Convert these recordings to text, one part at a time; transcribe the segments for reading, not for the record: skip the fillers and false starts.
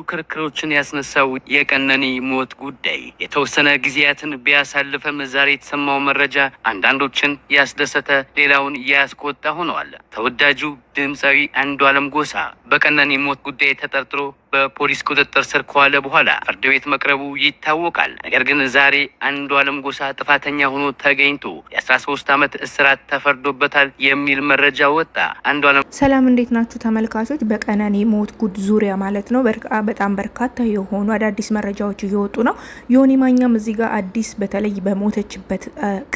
ክርክሮችን ያስነሳው የቀነኒ ሞት ጉዳይ የተወሰነ ጊዜያትን ቢያሳልፈም ዛሬ የተሰማው መረጃ አንዳንዶችን ያስደሰተ ሌላውን ያስቆጣ ሆነዋል። ተወዳጁ ድምፃዊ አንዱዓለም ጎሳ በቀነኒ ሞት ጉዳይ ተጠርጥሮ በፖሊስ ቁጥጥር ስር ከዋለ በኋላ ፍርድ ቤት መቅረቡ ይታወቃል። ነገር ግን ዛሬ አንዱዓለም ጎሳ ጥፋተኛ ሆኖ ተገኝቶ የ13 ዓመት እስራት ተፈርዶበታል የሚል መረጃ ወጣ። አንዱዓለም ሰላም፣ እንዴት ናችሁ ተመልካቾች? በቀነኒ ሞት ጉድ ዙሪያ ማለት ነው በጣም በርካታ የሆኑ አዳዲስ መረጃዎች እየወጡ ነው። ዮኒ ማኛም እዚህ ጋር አዲስ በተለይ በሞተችበት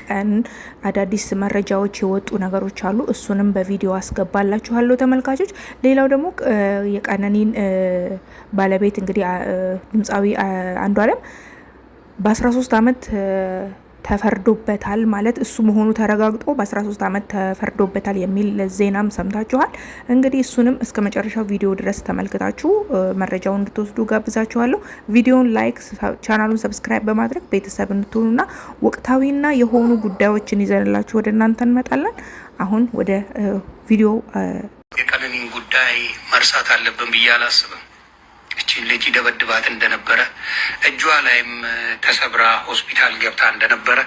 ቀን አዳዲስ መረጃዎች የወጡ ነገሮች አሉ። እሱንም በቪዲዮ አስገባላችኋለሁ ተመልካቾች። ሌላው ደግሞ የቀነኒን ባለቤት እንግዲህ ድምፃዊ አንዱዓለም በ13 ዓመት ተፈርዶበታል ማለት እሱ መሆኑ ተረጋግጦ በ13 ዓመት ተፈርዶበታል የሚል ዜናም ሰምታችኋል። እንግዲህ እሱንም እስከ መጨረሻው ቪዲዮ ድረስ ተመልክታችሁ መረጃውን እንድትወስዱ ጋብዛችኋለሁ። ቪዲዮውን ላይክ፣ ቻናሉን ሰብስክራይብ በማድረግ ቤተሰብ እንድትሆኑና ወቅታዊና የሆኑ ጉዳዮችን ይዘንላችሁ ወደ እናንተ እንመጣለን። አሁን ወደ ቪዲዮ። የቀነኒን ጉዳይ መርሳት አለብን ብዬ አላስብም። እቺን ልጅ ደበድባት እንደነበረ እጇ ላይም ተሰብራ ሆስፒታል ገብታ እንደነበረ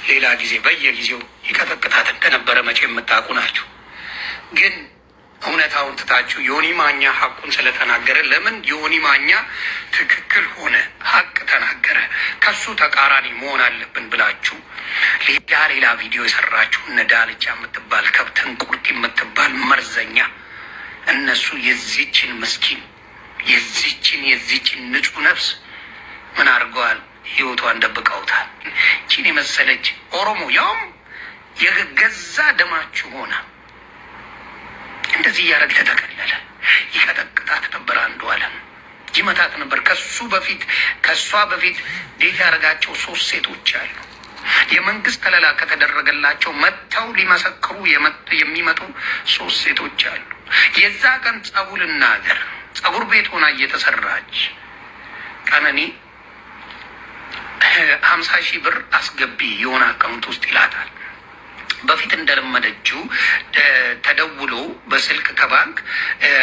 ሌላ ጊዜ በየጊዜው ይቀጠቅጣት እንደነበረ መቼ የምታውቁ ናችሁ። ግን እውነታውን ትታችሁ ዮኒ ማኛ ሀቁን ስለተናገረ ለምን ዮኒ ማኛ ትክክል ሆነ ሀቅ ተናገረ ከሱ ተቃራኒ መሆን አለብን ብላችሁ ሌላ ቪዲዮ የሰራችሁ እነ ዳልቻ የምትባል ከብትን ቁርጥ የምትባል መርዘኛ እነሱ የዚችን ምስኪን የዚችን ንጹህ ነፍስ ምን አድርገዋል? ህይወቷን ደብቀውታል። ቺን የመሰለች ኦሮሞ ያውም የገዛ ደማችሁ ሆና እንደዚህ እያደረግ ተጠቀለለ። ይቀጠቅጣት ነበር፣ አንዱዓለም ይመታት ነበር። ከሷ በፊት ዴት ያደረጋቸው 3 ሴቶች አሉ። የመንግስት ከለላ ከተደረገላቸው መጥተው ሊመሰክሩ የሚመጡ 3 ሴቶች አሉ። የዛ ቀን ጸጉር ቤት ሆና እየተሰራች ቀነኒ 50,000 ብር አስገቢ የሆነ አካውንት ውስጥ ይላታል። በፊት እንደለመደችው ተደውሎ በስልክ ከባንክ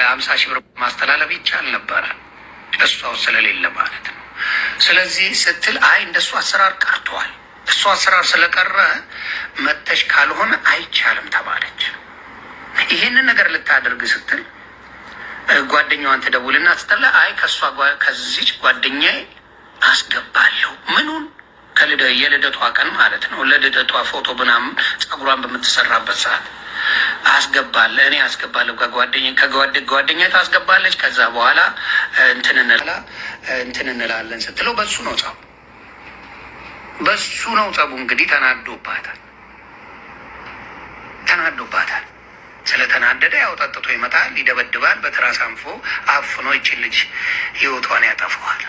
50,000 ብር ማስተላለፍ ይቻል ነበረ፣ እሷው ስለሌለ ማለት ነው። ስለዚህ ስትል አይ እንደሱ አሰራር ቀርቷል፣ እሱ አሰራር ስለቀረ መተሽ ካልሆነ አይቻልም ተባለች። ይሄንን ነገር ልታደርግ ስትል ጓደኛዋን ትደውልና ስትላ አይ ከዚች ጓደኛዬ አስገባለሁ ምኑን የልደቷ ቀን ማለት ነው። ለልደቷ ፎቶ ምናምን ጸጉሯን በምትሰራበት ሰዓት እኔ አስገባለሁ ከጓደኛ ታስገባለች። ከዛ በኋላ እንትን እንላለን ስትለው በሱ ነው ጸቡ። እንግዲህ ተናዶባታል። ስለተናደደ ያው ጠጥቶ ይመጣል፣ ይደበድባል፣ በትራስ አፍኖ ይችን ልጅ ህይወቷን ያጠፋዋል።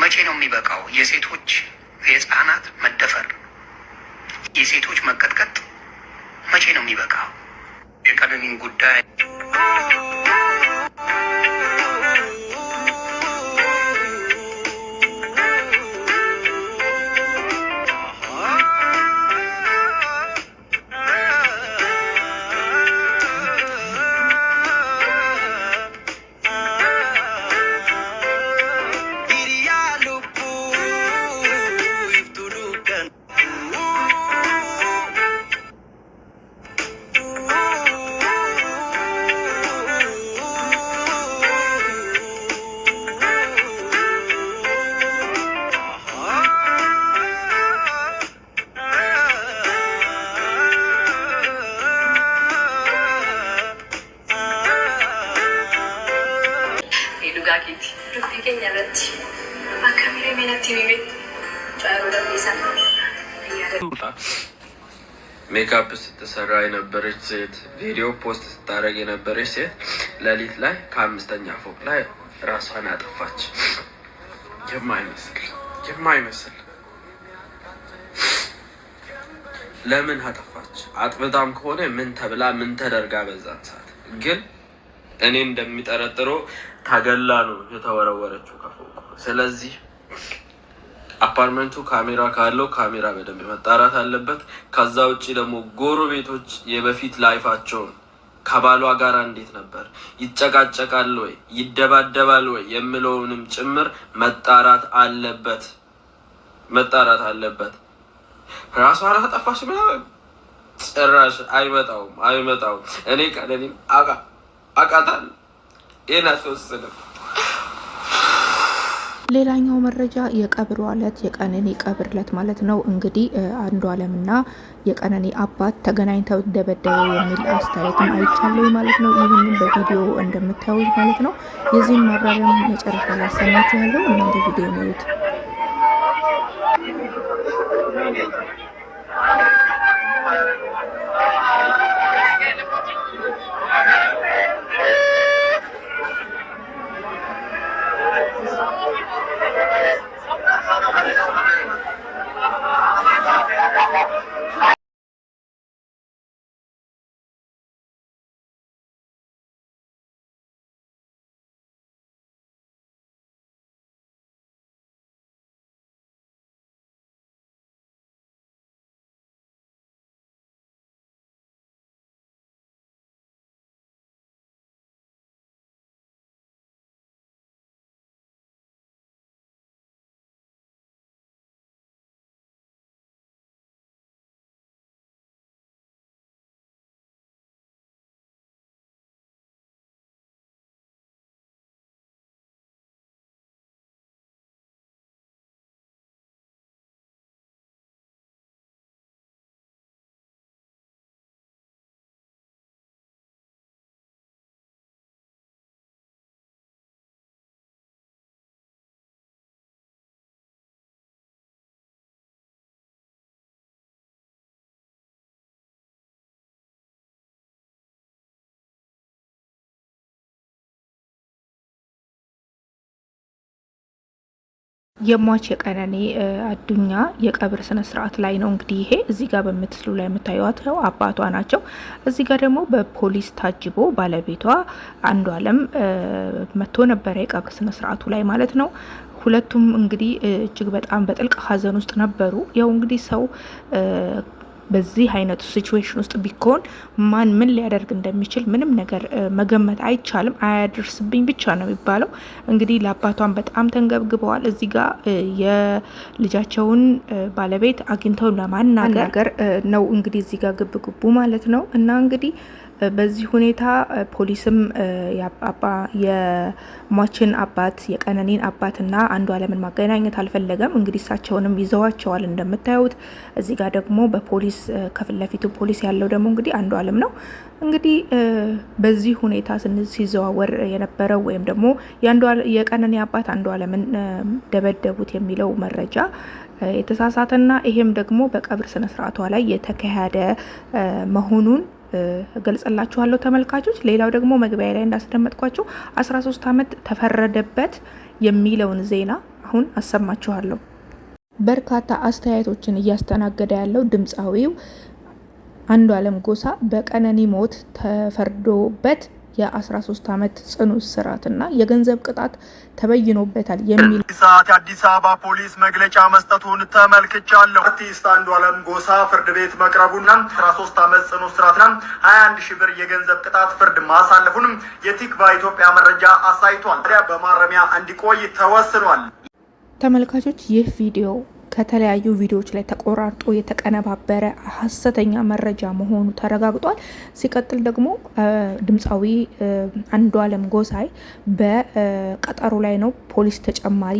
መቼ ነው የሚበቃው? የህፃናት መደፈር፣ የሴቶች መቀጥቀጥ መቼ ነው የሚበቃው? የቀነኒን ጉዳይ ሜካፕ ስትሰራ የነበረች ሴት፣ ቪዲዮ ፖስት ስታደርግ የነበረች ሴት ሌሊት ላይ ከ5ኛ ፎቅ ላይ ራሷን አጠፋች። የማይመስል ለምን አጠፋች? አጥብታም ከሆነ ምን ተብላ ምን ተደርጋ? በዛን ሰዓት ግን እኔ እንደሚጠረጥረው ታገላ ነው የተወረወረችው ከፎቅ። ስለዚህ አፓርትመንቱ ካሜራ ካለው ካሜራ በደንብ መጣራት አለበት። ከዛ ውጪ ደግሞ ጎረቤቶች የበፊት ላይፋቸውን ከባሏ ጋር እንዴት ነበር፣ ይጨቃጨቃል ወይ፣ ይደባደባል ወይ የሚለውንም ጭምር መጣራት አለበት። ራሷ አጠፋች ምናምን ጭራሽ አይመጣውም። እኔ ቀነኒን አቃታለሁ። ይህን አትወስንም። ሌላኛው መረጃ የቀብሩ ዕለት የቀነኒ ቀብር ዕለት ማለት ነው። እንግዲህ አንዷለምና የቀነኒ አባት ተገናኝተው ደበደበው የሚል አስተያየትም አይቻለሁ ማለት ነው። ይህንን በቪዲዮ እንደምታዩት ማለት ነው። የዚህን ማብራሪያ መጨረሻ ላይ አሰማችኋለሁ። እናንተ ቪዲዮ ነውት። የሟች የቀነኒ አዱኛ የቀብር ስነ ስርዓት ላይ ነው እንግዲህ ይሄ እዚህ ጋር በምትስሉ ላይ የምታዩዋቸው አባቷ ናቸው። እዚህ ጋር ደግሞ በፖሊስ ታጅቦ ባለቤቷ አንዷለም መጥቶ ነበረ የቀብር ስነ ስርዓቱ ላይ ማለት ነው። ሁለቱም እንግዲህ እጅግ በጣም በጥልቅ ሀዘን ውስጥ ነበሩ። ያው እንግዲህ ሰው በዚህ አይነቱ ሲቹዌሽን ውስጥ ቢኮን ማን ምን ሊያደርግ እንደሚችል ምንም ነገር መገመት አይቻልም። አያደርስብኝ ብቻ ነው የሚባለው። እንግዲህ ለአባቷን በጣም ተንገብግበዋል። እዚህ ጋር የልጃቸውን ባለቤት አግኝተው ለማናገር ነው እንግዲህ እዚህ ጋር ግብግቡ ማለት ነው። እና እንግዲህ በዚህ ሁኔታ ፖሊስም የሟችን አባት የቀነኒን አባትና አንዷለምን ማገናኘት አልፈለገም። እንግዲህ እሳቸውንም ይዘዋቸዋል እንደምታዩት። እዚህ ጋር ደግሞ በፖሊስ ከፊት ለፊቱ ፖሊስ ያለው ደግሞ እንግዲህ አንዷለም ነው። እንግዲህ በዚህ ሁኔታ ሲዘዋወር የነበረው ወይም ደግሞ የቀነኒ አባት አንዷለምን ደበደቡት የሚለው መረጃ የተሳሳተና ይሄም ደግሞ በቀብር ስነስርዓቷ ላይ የተካሄደ መሆኑን እገልጽላችኋለሁ ተመልካቾች። ሌላው ደግሞ መግቢያ ላይ እንዳስደመጥኳችሁ 13 ዓመት ተፈረደበት የሚለውን ዜና አሁን አሰማችኋለሁ። በርካታ አስተያየቶችን እያስተናገደ ያለው ድምፃዊው አንዷለም ጎሳ በቀነኒ ሞት ተፈርዶበት የ13 ዓመት ጽኑ እስራትና የገንዘብ ቅጣት ተበይኖበታል የሚል ሰዓት የአዲስ አበባ ፖሊስ መግለጫ መስጠቱን ተመልክቻለሁ። አርቲስት አንዷለም ጎሳ ፍርድ ቤት መቅረቡና 13 ዓመት ጽኑ እስራትና 21 ሺህ ብር የገንዘብ ቅጣት ፍርድ ማሳለፉንም የቲክቫ ኢትዮጵያ መረጃ አሳይቷል። ታዲያ በማረሚያ እንዲቆይ ተወስኗል። ተመልካቾች ይህ ቪዲዮ ከተለያዩ ቪዲዮዎች ላይ ተቆራርጦ የተቀነባበረ ሀሰተኛ መረጃ መሆኑ ተረጋግጧል። ሲቀጥል ደግሞ ድምፃዊ አንዷለም ጎሳይ በቀጠሮ ላይ ነው። ፖሊስ ተጨማሪ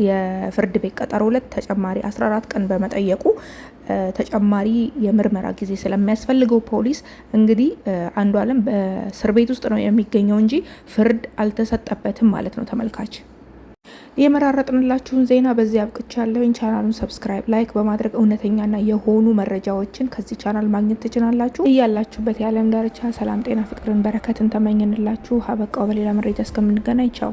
የፍርድ ቤት ቀጠሮ ዕለት ተጨማሪ 14 ቀን በመጠየቁ ተጨማሪ የምርመራ ጊዜ ስለሚያስፈልገው ፖሊስ እንግዲህ አንዷለም በእስር ቤት ውስጥ ነው የሚገኘው እንጂ ፍርድ አልተሰጠበትም ማለት ነው። ተመልካች የመራረጥንላችሁን ዜና በዚህ አብቅቻለሁኝ። ቻናሉን ሰብስክራይብ፣ ላይክ በማድረግ እውነተኛና የሆኑ መረጃዎችን ከዚህ ቻናል ማግኘት ትችላላችሁ። እያላችሁበት የዓለም ዳርቻ ሰላም፣ ጤና፣ ፍቅርን፣ በረከትን ተመኘንላችሁ። አበቃው። በሌላ መረጃ እስከምንገናኝ ቻው።